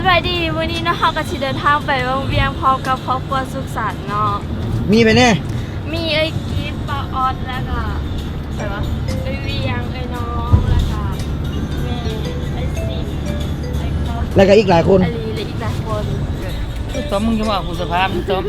บายดีวันนี้นะคะก็จะเดินทางไปวงเวียงพร้อมกับครอบครัวสุขสันต์เนาะมีไปแน่มีไอ้กิฟต์ปาออดแล้วก็ใช่ปะไอ้เวียงไอ้น้องแล้วก็แม่ไอ้ซิมไอ้ครอบ แล้วก็อีกหลายคน ไอ้ลีและอีกหลายคนต้มมึงจะบอกกูสภาพมึงต้ม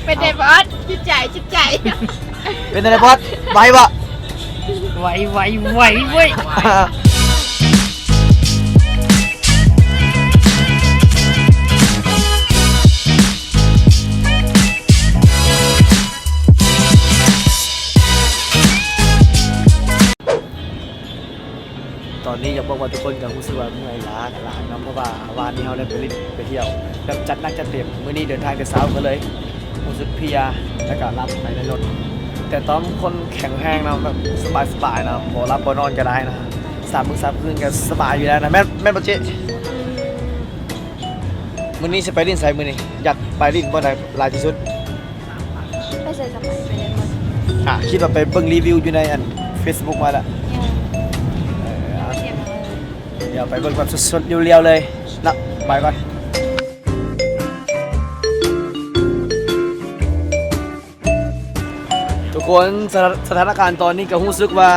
เป็นไงบอสจิตใจ เป็นอะไรบอสไหวปะ ไหวเว้ยตอนนี้อยากบอกว่าทุกคนกับรู้สึกว่าเมื่อยล้ากันหลายเนาะเพราะว่าวานนี้เราได้ไปเที่ยวแบบจัดหนักจัดเต็มมื้อนี้เดินทางแต่เช้าก็เลยรู้สึกเพลียแล้วก็รับไปในรถแต่ตอนคนแข็งแรงเนาะแบบสบายๆนะบ่รับบ่นอนก็ได้นะ3 มื้อ 3 คืนก็สบายอยู่แล้วนะแม่นบ่เจ๊มื้อนี้สิไปลิ้นไสมื้อนี้อยากไปลิ้นบ่ได้หลายที่สุด ไปใส่สมัยไปเลยหมด คิดว่าไปเบิ่งรีวิวอยู่ในFacebook มาแล้ว เดี๋ยวไปเบิ่งแบบสดๆเรียวๆเลยนะไปก่อนทุกคนสถานการณ์ตอนนี้ก็รู้สึกว่า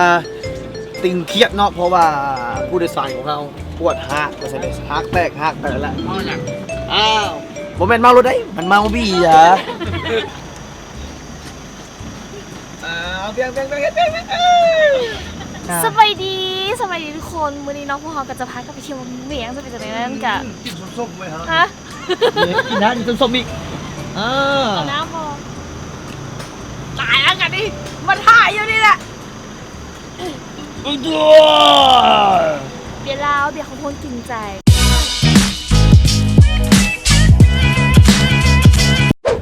ตึงเครียดเนาะเพราะว่าผู้โดยสารของเราปวดหักก็ใช่เลยหักแตกแล้ว เอาอย่าง อ้าวผมเป็นเมารถได้มันเมาบี้อ่ะเบียงสบายดีทุกคนมื้อนี้น้องพวกเราก็จะพากันไปเที่ยวเวียงจะไปจากไหนนั่นกะ กินส้มๆไหมฮะ ฮะ กินน้ำกินส้มๆอีกเอาน้ำพอตายแล้วกันดิมันถ่ายอยู่นี่แหละเบียร์ลาวเบียร์ของคนจริงใจ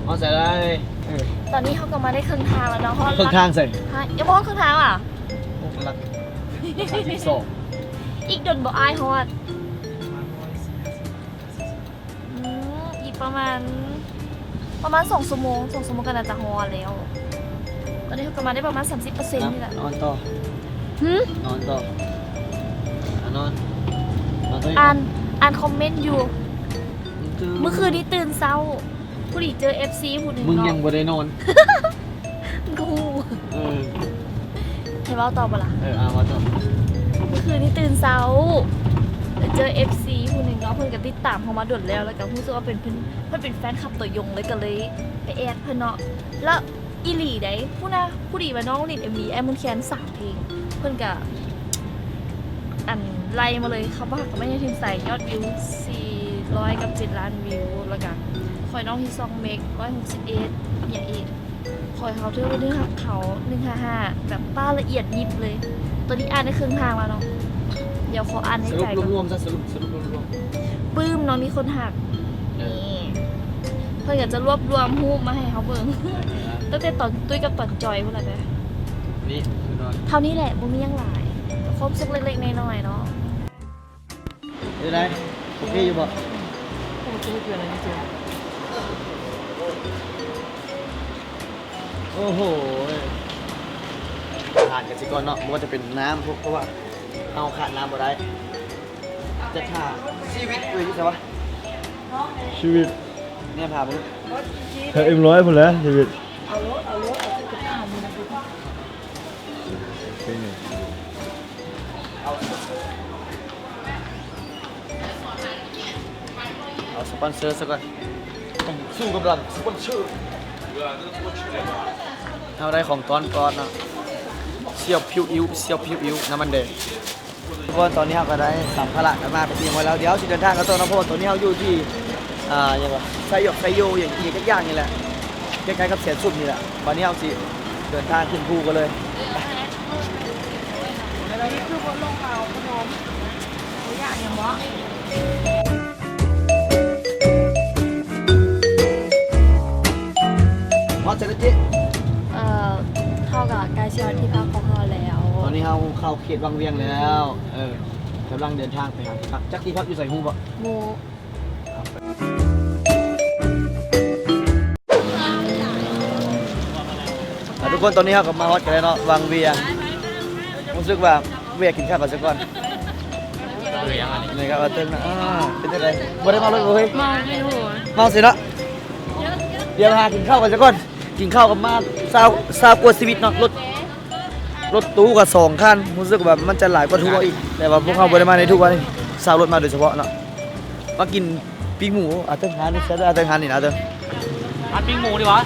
เอาใส่ได้ ตอนนี้เขาก็มาได้ครึ่งทางแล้วเนาะ เครื่องทางใส่ ฮะยังบอกครึ่งทางอ่ะ โอ้ลักสอง อีกโดนบอกอายเขาอ่ะอีกประมาณ2 ชั่วโมงกันอาจจะฮอแล้ว ตอนนี้เขาก็มาได้ประมาณ 30%นี่แหละ นอนต่อน อนต่อนอนต่อ อ่านคอมเมนต์อยู่ เมื่อคืนนี้ตื่นเช้าผู้ดีเจอ FC ผู้หนึ่ง มึง เนาะ ยังบ่ได้นอน กู เออ เห็นว่าตอบปะล่ะ มาต่อ เมื่อคืนนี้ตื่นเช้าเจอ FC ผู้หนึ่งเนาะเพิ่นก็ติดตามเขามาด่วนแล้วก็รู้สึกว่าเพิ่นเป็นแฟนคลับตัวยงเลยก็เลยไปแอดเพิ่นเนาะแล้วอีหลีได้ผู้ดีว่าน้องลิน MV ไอ้มุนแคน3 เพลงเพิ่นก็อันไล่มาเลยเขาบอกก็ไม่ได้ทีมใส่ยอดวิว400 กับ 7 ล้านวิวแล้วก็คอยน้องที่2 เมก161อย่างอีกคอยเขาถือว่าเนื้อหักเขา155แบบป้าละเอียดยิบเลยตัวนี้อ่านได้ครึ่งทางแล้วเนาะเดี๋ยวขออ่านให้ สรุ ใจ ป ก่อน รวมๆซะสรุปรวม ปื้มน้องมีคนหักนี่เพื่อนอยากจะรวบรวมรูปมาให้เขาเบิ่งตั้งแต่ตอนตุ้ยกับตอนจอยพวกอะไรไป นี่คือนอน เท่านี้แหละบ่มียังหลายแต่ครบสักเล็กๆน้อยๆเนาะ ได้ไรโอเคอยู่บ่ โอ้ชื่อเกินอะไรนี่เจ้า โอ้โหขาดกสิกรเนาะไม่ว่าจะเป็นน้ำเพราะว่าเอาขาดน้ำบ่ได้จะขาดชีวิตเลยที่ไหนวะ ชีวิต เนี่ยพาไปดู ถ้าM100หมดแล้วชีวิต เอาสปอนเซอร์ซะก่อนต้องสู้กับรังสปอนเซอร์เอาได้ของตอนก่อนเนาะเสี่ยวผิวอิ้วน้ำมันแดงทุกคนตอนนี้เราก็ได้สัมภาระกันมาไปเตรียมไว้แล้วเดี๋ยวสิเดินทางกันต่อนะเพราะว่าตอนนี้เราอยู่ที่อย่างว่าไซโยอย่างอีกอย่างนี่แหละใกล้ๆกับเสียนสุดนี่แหละวันนี้เราสิเดินทางขึ้นภูกันเลย อะไรนี่คือบนลงเขาขนมเขาอยากอย่างวะ พอเสร็จแล้วจิ เท่ากับการเชิญที่พักของเราแล้ว ตอนนี้เราเข้าเขตวังเวียงแล้วกำลังเดินทางไปหาที่พักจักที่พักอยู่ใส่หูบ่ หมู ทุกคนตอนนี้เราก็มาฮอดกันแล้วเนาะวังเวียงรู้สึกว่าเวียงกินข้าวก่อนสักก่อน เลยยังไง นี่ครับเต้นนะเป็นอะไรบ่ได้เมารถบ่เฮ้ย มองไม่รู้ เมาสิเนาะเดี๋ยวหากินข้าวกันซะก่อนกินข้าวกันมาซาวกว่าชีวิตเนาะรถตู้กับ2คันรู้สึกแบบมันจะหลายกว่าทัวร์อีกแต่ว่าพวกเขาบ่ได้มาในทุกวันนี้ซาวรถมาโดยเฉพาะเนาะมากินปิ้งหมูเติ้งหานี่ใช่เติ้งหานี่นะเติ้ง อัดปิ้งหมูดีวะ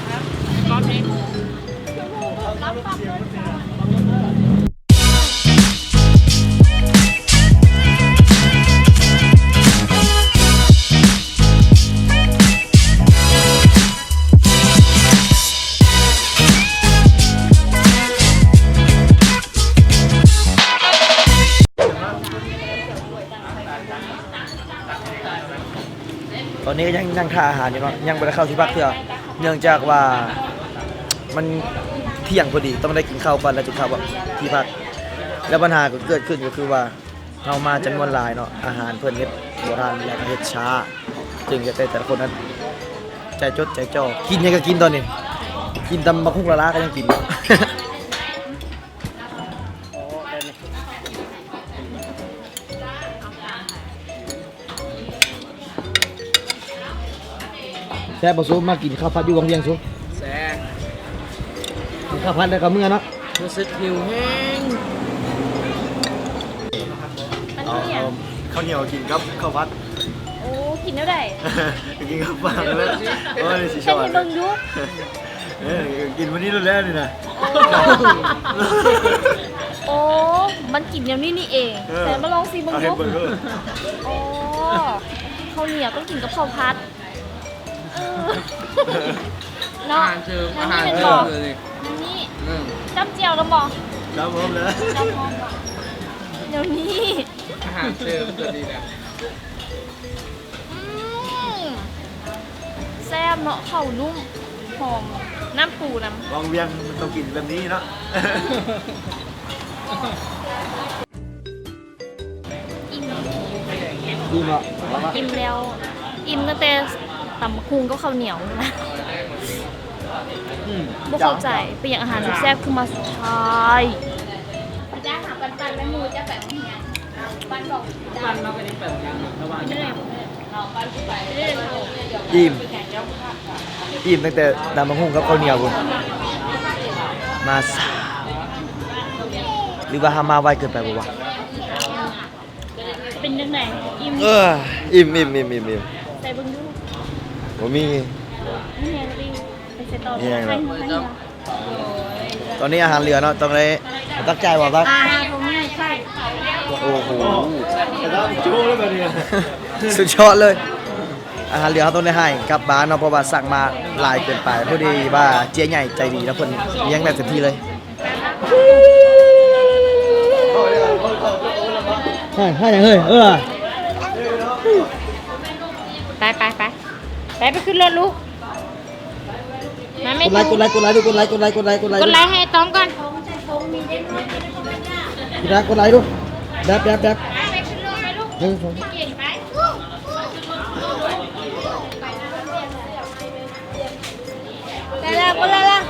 ตอนนี้ก็ยังนั่งทานอาหารอยู่เนาะยังไม่ได้เข้าที่พักเพื่อเนื่องจากว่ามันเที่ยงพอดีต้องได้กินข้าวก่อนแล้วจึงเข้าที่พักแล้วปัญหาก็เกิดขึ้นก็คือว่าเรามาจำนวนหลายเนาะอาหารเพิ่นเฮ็ดโบราณและก็เฮ็ดช้าจึงจะได้แต่ละคนนั้นใจจดใจจ่อกินยังก็กินตอนนี้กินตำบักหุ่งละลาก็ยังกิน แซ่บบ่ซุมากินข้าวผัดอยู่วังเวียงซุ แซ่ กินข้าวผัดแล้วก็เมื่อเนาะ รู้สึกหิวแห้ง มันเนี่ย ข้าวเหนียวกินครับข้าวผัด โอ้กินแล้วได้ กินข้าวผัดเลยโอ้ยสิช ฉัน อบ ให้เบิ่งดู กินวันนี้แล้วนี่นะ โอ้มันกินอย่างนี้นี่เอง เออ แต่มาลองซิเบิ่ง เอาให้ ดู เบิ่งเด้อ โอ้ข้าวเหนียวต้องกินกับข้าวผัดเออเนาะ อาหาร นี่เป็น เชิ บ่ งเลย นี่จ้ำเจียวแล้วบ่ ครับผมเลย จ้ำพร้อมบ่เดี๋ยวนี้ อาหารเชิงตัวดีนะ อืมแซ่บเนาะข้าวนุ่มหอมน้ำปูน้ำ วังเวียงมันต้องกินแบบนี้เนาะ อิ่ม ดีเนาะ อิ่มแล้วอิ่มตั้งแต่ตำบักคุงก็ข้าวเหนียวนะบ่เข้าใจเป็นอย่างอาหารแซ่บๆคือมาสุดท้ายจ้าหาปันๆแม่มูจ้าแบบนี้ปันบอก ปันเราไปนี่แบบยังระหว่าง ไม่ได้ไม่ได้ อิ่มตั้งแต่น้ำมะฮุ่งกับข้าวเหนียวพุ่นมาสาหรือว่าหามาไวเกินไปบ่วะ เป็นยังไงอิ่ม อิ่ม ใส่เบิ่งดู บ่มี นี่แฮงรีไปใส่ต่อ นี่แฮง ให้ แล้ว ให้เนาะ ตอนนี้อาหารเหลือเนาะต้องได้ตั้งใจว่าครับ ผมไม่ใช่ โอ้โหสุดยอดเลย อาหารเหลือเขาต้องได้ให้กลับบ้านเนาะเพราะว่าสั่งมาหลายเกินไปพอดีว่าเจ๊ใหญ่ใจดีแล้วเพิ่นเลี้ยงแบบเต็มที่เลยให้อย่างเฮ้ยไปขึ้นรถลูกมาไม่ กดไลค์กดไลค์กดไลค์ดูกดไลค์กดไลค์กดไลค์กดไลค์ กดไลค์ให้ต้องก่อน กดไลค์ดูแดบ ไปขึ้นรถไปลูก หนึ่งสอง เก่งไปได้แล้วก็ได้แล้ว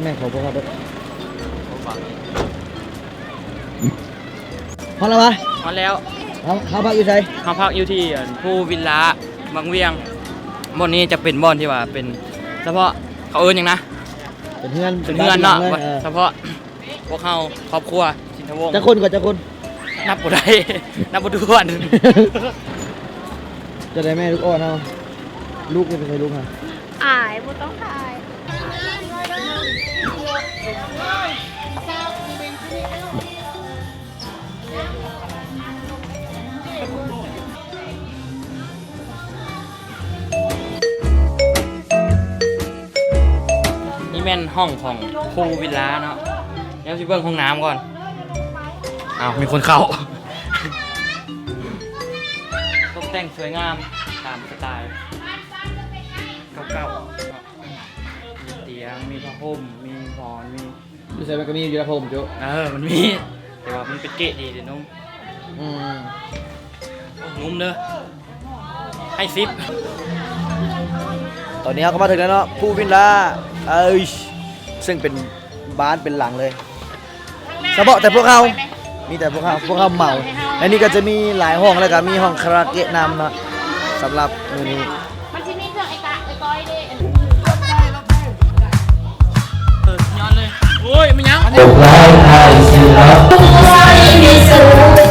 แม่ขอพวกเราด้วยพอแล้ววะ มาแล้ว เขาพักอยู่ไหน เขาพักอยู่ที่ภูวิลล่าบางเวียงบ่อนนี้จะเป็นบ่อนที่ว่าเป็นเฉพาะเขาเอิ้นหยังนะ เป็นเพื่อน เป็นเพื่อนเนาะ เลย เฉพาะพวกเขาครอบครัวชินทวงศ์ จะคนก่อนจะคน นับบ่ได้ นับบ่ถ้วน จะได้แม่ลูกอ่อนเอาลูกนี่เป็นใครลูกฮะ อายบ่ต้องถ่าย นี่แม่นห้องของภูวิลล่าเนาะเดี๋ยวสิเบิ่งห้องน้ำก่อนอ้าวมีคนเข้า ตกแต่งสวยงามตามสไตล์เก่าๆมีเตียงมีผ้าห่มมีหมอนมี อยู่ใส่มันก็มีอยู่แล้วผมจุ มันมี แต่ว่ามันเป็นเกะดีเดี๋ยวนุ่ม นุ่มเด้อให้ซิป ตอนนี้เราก็มาถึงแล้วเนาะภูวิลล่าซึ่งเป็นบ้านเป็นหลังเลย ข้างใน เฉพาะแต่พวกเขามีแต่พวกเขาเมาและนี่ก็จะมีหลายห้องแล้วก็มีห้องคาราโอเกะนำเนาะสำหรับมื้อนี้ มันจะมีเครื่องไอ้กะไอ้ก้อยดิ ย้อนเลยโอ้ยมันยัง เรียบร้อย